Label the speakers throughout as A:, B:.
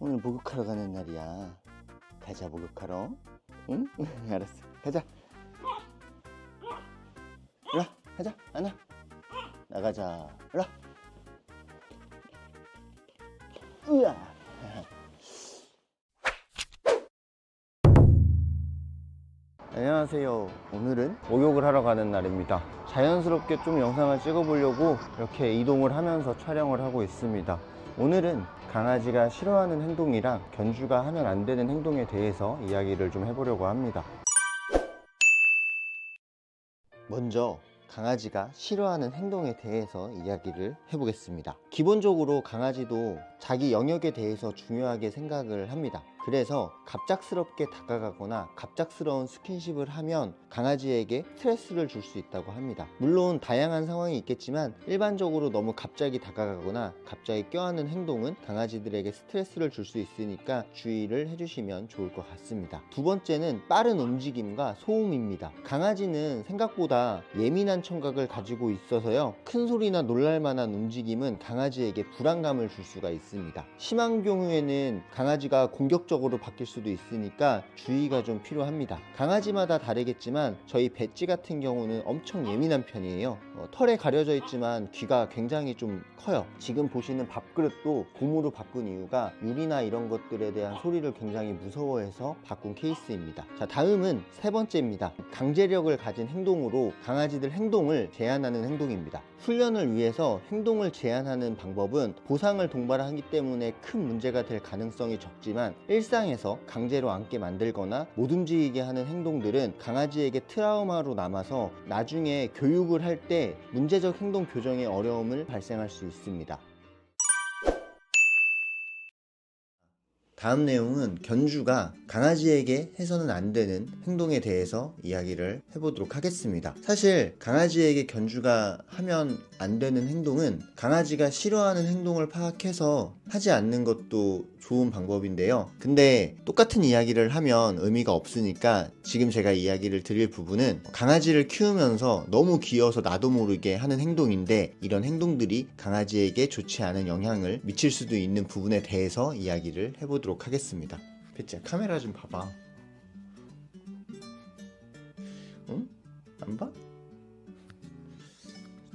A: 오늘 목욕하러 가는 날이야. 가자, 목욕하러. 응? 알았어, 가자. 일로와, 가자. 안아. 나가자. 일로와. 으아. 안녕하세요. 오늘은 목욕을 하러 가는 날입니다. 자연스럽게 좀 영상을 찍어 보려고 이렇게 이동을 하면서 촬영을 하고 있습니다. 오늘은 강아지가 싫어하는 행동이랑 견주가 하면 안 되는 행동에 대해서 이야기를 좀 해보려고 합니다. 먼저 강아지가 싫어하는 행동에 대해서 이야기를 해보겠습니다. 기본적으로 강아지도 자기 영역에 대해서 중요하게 생각을 합니다. 그래서 갑작스럽게 다가가거나 갑작스러운 스킨십을 하면 강아지에게 스트레스를 줄 수 있다고 합니다. 물론 다양한 상황이 있겠지만 일반적으로 너무 갑자기 다가가거나 갑자기 껴안는 행동은 강아지들에게 스트레스를 줄 수 있으니까 주의를 해주시면 좋을 것 같습니다. 두 번째는 빠른 움직임과 소음입니다. 강아지는 생각보다 예민한 청각을 가지고 있어서요, 큰 소리나 놀랄만한 움직임은 강아지에게 불안감을 줄 수가 있습니다. 심한 경우에는 강아지가 공격적으로 바뀔 수도 있으니까 주의가 좀 필요합니다. 강아지마다 다르겠지만 저희 배지 같은 경우는 엄청 예민한 편이에요. 털에 가려져 있지만 귀가 굉장히 좀 커요. 지금 보시는 밥그릇도 곰으로 바꾼 이유가 유리나 이런 것들에 대한 소리를 굉장히 무서워해서 바꾼 케이스입니다. 자, 다음은 세 번째입니다. 강제력을 가진 행동으로 강아지들 행동을 제한하는 행동입니다. 훈련을 위해서 행동을 제한하는 방법은 보상을 동반하기 때문에 큰 문제가 될 가능성이 적지만 일상에서 강제로 앉게 만들거나 못 움직이게 하는 행동들은 강아지에게 트라우마로 남아서 나중에 교육을 할 때 문제적 행동 교정에 어려움을 발생할 수 있습니다. 다음 내용은 견주가 강아지에게 해서는 안 되는 행동에 대해서 이야기를 해보도록 하겠습니다. 사실 강아지에게 견주가 하면 안 되는 행동은 강아지가 싫어하는 행동을 파악해서 하지 않는 것도 좋은 방법인데요. 근데 똑같은 이야기를 하면 의미가 없으니까 지금 제가 이야기를 드릴 부분은 강아지를 키우면서 너무 귀여워서 나도 모르게 하는 행동인데 이런 행동들이 강아지에게 좋지 않은 영향을 미칠 수도 있는 부분에 대해서 이야기를 해보도록 하겠습니다. 배치야, 카메라 좀 봐봐. 응? 안 봐?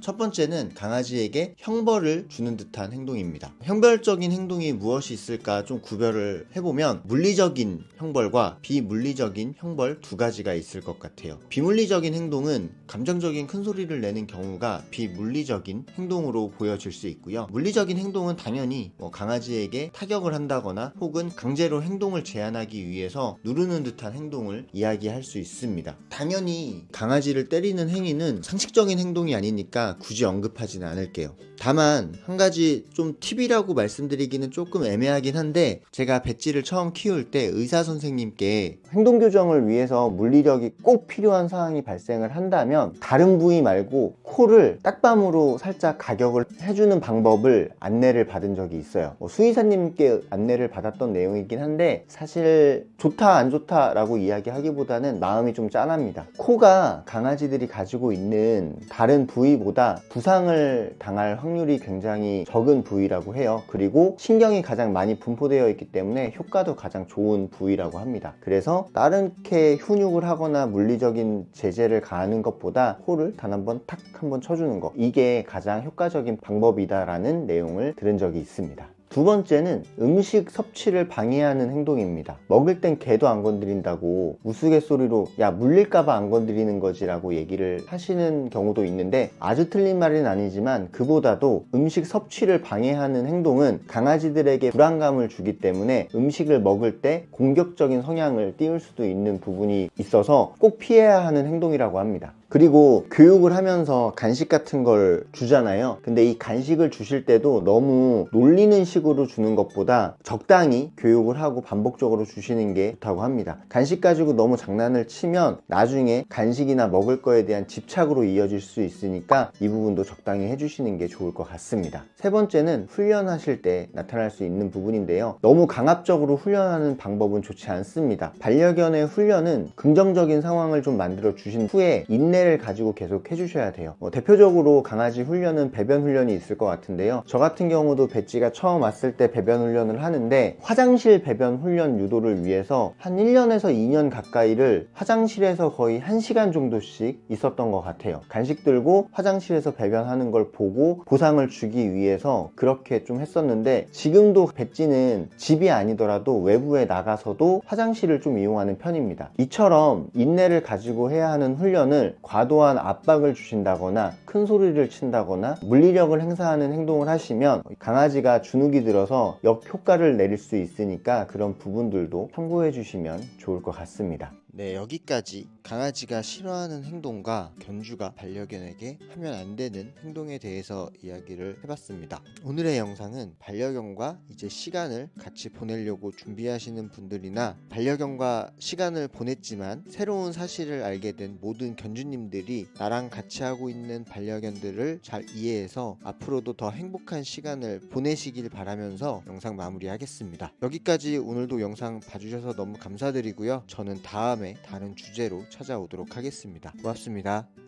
A: 첫 번째는 강아지에게 형벌을 주는 듯한 행동입니다. 형벌적인 행동이 무엇이 있을까 좀 구별을 해보면 물리적인 형벌과 비물리적인 형벌 두 가지가 있을 것 같아요. 비물리적인 행동은 감정적인 큰 소리를 내는 경우가 비물리적인 행동으로 보여질 수 있고요. 물리적인 행동은 당연히 강아지에게 타격을 한다거나 혹은 강제로 행동을 제한하기 위해서 누르는 듯한 행동을 이야기할 수 있습니다. 당연히 강아지를 때리는 행위는 상식적인 행동이 아니니까 굳이 언급하지는 않을게요. 다만 한 가지 좀 팁이라고 말씀드리기는 조금 애매하긴 한데, 제가 배지를 처음 키울 때 의사 선생님께 행동 교정을 위해서 물리력이 꼭 필요한 상황이 발생을 한다면 다른 부위 말고 코를 딱밤으로 살짝 가격을 해주는 방법을 안내를 받은 적이 있어요. 수의사님께 안내를 받았던 내용이긴 한데 사실 좋다 안 좋다 라고 이야기하기보다는 마음이 좀 짠합니다. 코가 강아지들이 가지고 있는 다른 부위보다 부상을 당할 확률이 굉장히 적은 부위라고 해요. 그리고 신경이 가장 많이 분포되어 있기 때문에 효과도 가장 좋은 부위라고 합니다. 그래서 다른 게 훈육을 하거나 물리적인 제재를 가하는 것보다 코를 단 한 번 탁 한번 쳐주는 거, 이게 가장 효과적인 방법이다라는 내용을 들은 적이 있습니다. 두 번째는 음식 섭취를 방해하는 행동입니다. 먹을 땐 개도 안 건드린다고 우스갯소리로 야 물릴까봐 안 건드리는 거지 라고 얘기를 하시는 경우도 있는데 아주 틀린 말은 아니지만 그보다도 음식 섭취를 방해하는 행동은 강아지들에게 불안감을 주기 때문에 음식을 먹을 때 공격적인 성향을 띄울 수도 있는 부분이 있어서 꼭 피해야 하는 행동이라고 합니다. 그리고 교육을 하면서 간식 같은 걸 주잖아요. 근데 이 간식을 주실 때도 너무 놀리는 식으로 주는 것보다 적당히 교육을 하고 반복적으로 주시는 게 좋다고 합니다. 간식 가지고 너무 장난을 치면 나중에 간식이나 먹을 거에 대한 집착으로 이어질 수 있으니까 이 부분도 적당히 해주시는 게 좋을 것 같습니다. 세 번째는 훈련하실 때 나타날 수 있는 부분인데요. 너무 강압적으로 훈련하는 방법은 좋지 않습니다. 반려견의 훈련은 긍정적인 상황을 좀 만들어 주신 후에 인내 인내를 가지고 계속 해주셔야 돼요. 대표적으로 강아지 훈련은 배변 훈련이 있을 것 같은데요. 저 같은 경우도 배지가 처음 왔을 때 배변 훈련을 하는데 화장실 배변 훈련 유도를 위해서 한 1년에서 2년 가까이를 화장실에서 거의 1시간 정도씩 있었던 것 같아요. 간식 들고 화장실에서 배변하는 걸 보고 보상을 주기 위해서 그렇게 좀 했었는데, 지금도 배지는 집이 아니더라도 외부에 나가서도 화장실을 좀 이용하는 편입니다. 이처럼 인내를 가지고 해야 하는 훈련을 과도한 압박을 주신다거나 큰 소리를 친다거나 물리력을 행사하는 행동을 하시면 강아지가 주눅이 들어서 역효과를 내릴 수 있으니까 그런 부분들도 참고해 주시면 좋을 것 같습니다. 네, 여기까지 강아지가 싫어하는 행동과 견주가 반려견에게 하면 안 되는 행동에 대해서 이야기를 해봤습니다. 오늘의 영상은 반려견과 이제 시간을 같이 보내려고 준비하시는 분들이나 반려견과 시간을 보냈지만 새로운 사실을 알게 된 모든 견주님들이 나랑 같이 하고 있는 반려견들을 잘 이해해서 앞으로도 더 행복한 시간을 보내시길 바라면서 영상 마무리하겠습니다. 여기까지 오늘도 영상 봐주셔서 너무 감사드리고요. 저는 다음에 다른 주제로 찾아오도록 하겠습니다. 고맙습니다.